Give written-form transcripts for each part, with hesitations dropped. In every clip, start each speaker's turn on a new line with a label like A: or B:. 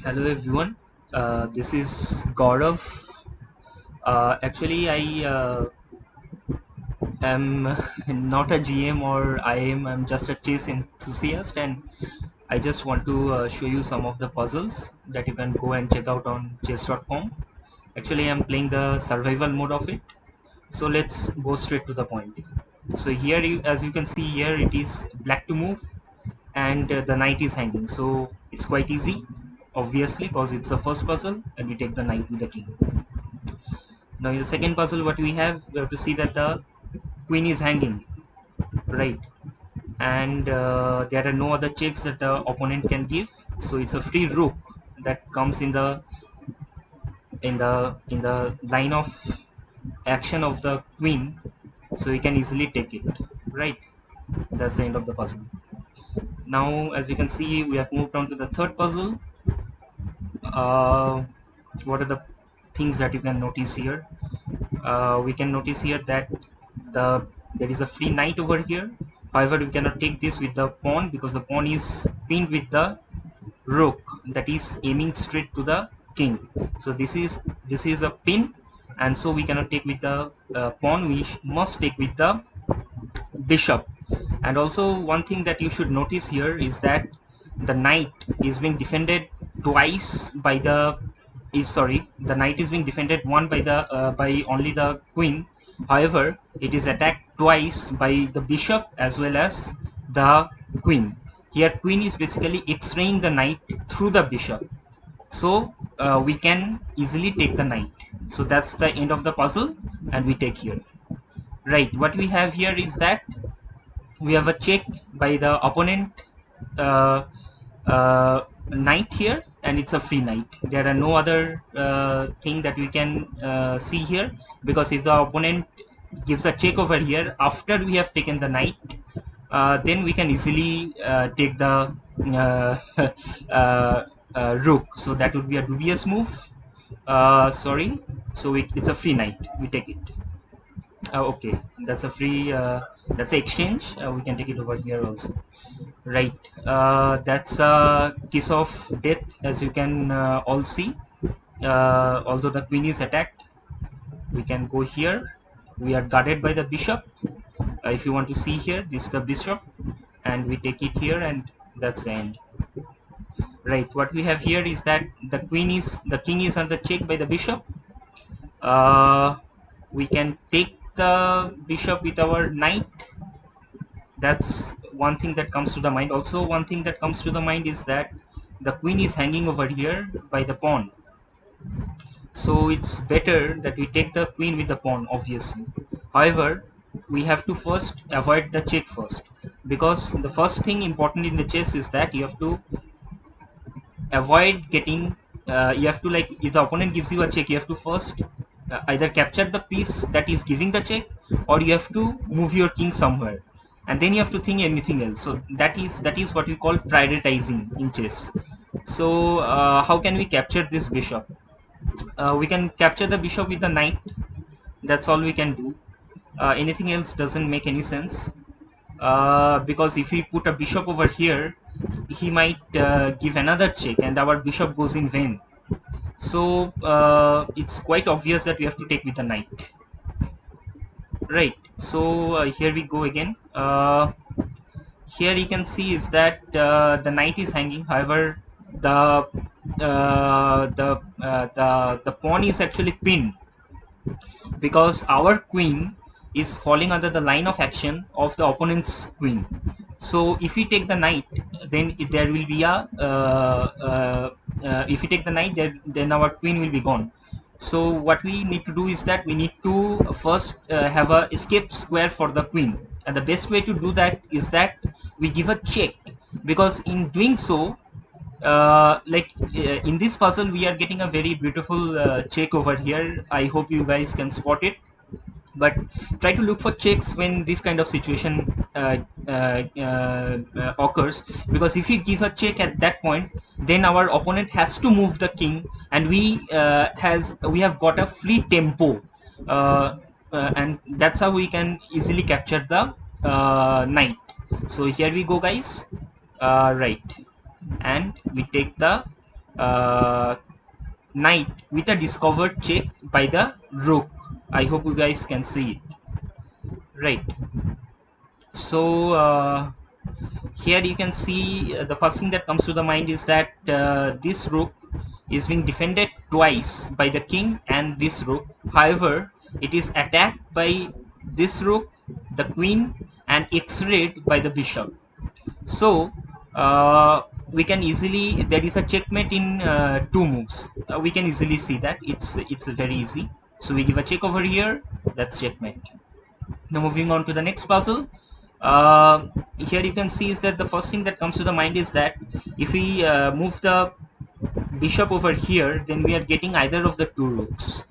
A: Hello everyone, this is Gaurav. Actually, I am not a GM or IM. I'm just a chess enthusiast, and I just want to show you some of the puzzles that you can go and check out on chess.com. Actually, I'm playing the survival mode of it, so let's go straight to the point. So here, as you can see here, it is black to move, and the knight is hanging. So it's quite easy, obviously, because it's the first puzzle, and we take the knight with the king. Now in the second puzzle, what we have to see that the queen is hanging, right? And there are no other checks that the opponent can give. So it's a free rook that comes in the line of action of the queen. So you can easily take it, right? That's the end of the puzzle. Now, as you can see, we have moved on to the third puzzle. Uh, what are the things that you can notice here? We can notice here that there is a free knight over here. However, we cannot take this with the pawn because the pawn is pinned with the rook that is aiming straight to the king. So this is a pin, and so we cannot take with the pawn. We must take with the bishop. And also one thing that you should notice here is that the knight is being defended twice by the is sorry the knight is being defended one by only the queen. However, it is attacked twice by the bishop as well as the queen. Here queen is basically x-raying the knight through the bishop, so we can easily take the knight. So that's the end of the puzzle, and we take here. Right, what we have here is that we have a check by the opponent knight here, and it's a free knight. There are no other thing that we can see here, because if the opponent gives a check over here after we have taken the knight, then we can easily take the rook. So that would be a dubious move. Sorry, so it's a free knight, we take it. Okay, that's a free that's an exchange. We can take it over here also, right? That's a kiss of death, as you can all see. Although the queen is attacked, we can go here. We are guarded by the bishop. If you want to see here, this is the bishop, and we take it here, and that's the end. Right, what we have here is that the king is under check by the bishop. uh, we can take the bishop with our knight. That's one thing that comes to the mind. Also, one thing that comes to the mind is that the queen is hanging over here by the pawn, so it's better that we take the queen with the pawn, obviously. However, we have to first avoid the check first, because the first thing important in the chess is that you have to avoid getting you have to, like, if the opponent gives you a check, you have to first either capture the piece that is giving the check, or you have to move your king somewhere, and then you have to think anything else. So that is what we call prioritizing in chess. So how can we capture this bishop? We can capture the bishop with the knight. That's all we can do. Anything else doesn't make any sense, because if we put a bishop over here, he might give another check and our bishop goes in vain. So it's quite obvious that we have to take with the knight, right? So here we go again. Here you can see is that the knight is hanging. However, the pawn is actually pinned, because our queen is falling under the line of action of the opponent's queen. So if we take the knight, then there will be a if we take the knight, then our queen will be gone. So what we need to do is that we need to first have a escape square for the queen, and the best way to do that is that we give a check, because in doing so, in this puzzle we are getting a very beautiful check over here. I hope you guys can spot it, but try to look for checks when this kind of situation occurs, because if you give a check at that point, then our opponent has to move the king, and we have got a free tempo, and that's how we can easily capture the knight. So here we go, guys. Right, and we take the knight with a discovered check by the rook. I hope you guys can see it, right? So here you can see the first thing that comes to the mind is that this rook is being defended twice by the king and this rook. However, it is attacked by this rook, the queen, and x-rayed by the bishop. So we can easily, there is a checkmate in two moves. We can easily see that it's very easy. So we give a check over here. That's checkmate. Now moving on to the next puzzle. Here you can see is that the first thing that comes to the mind is that if we move the bishop over here, then we are getting either of the two rooks.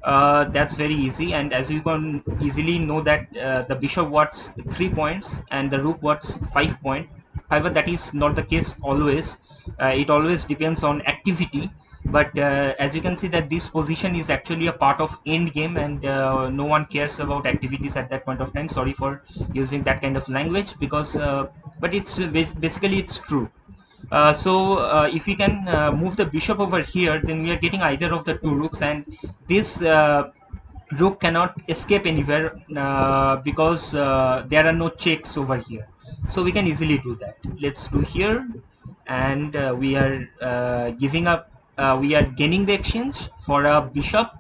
A: That's very easy, and as you can easily know that the bishop wants 3 points and the rook wants 5 points. However, that is not the case always. It always depends on activity, but as you can see that this position is actually a part of end game, and no one cares about activities at that point of time. Sorry for using that kind of language, because but it's basically it's true. If we can move the bishop over here, then we are getting either of the two rooks, and this rook cannot escape anywhere because there are no checks over here. So we can easily do that. Let's do here, and we are giving up. We are gaining the exchange for a bishop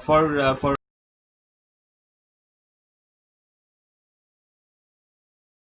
A: for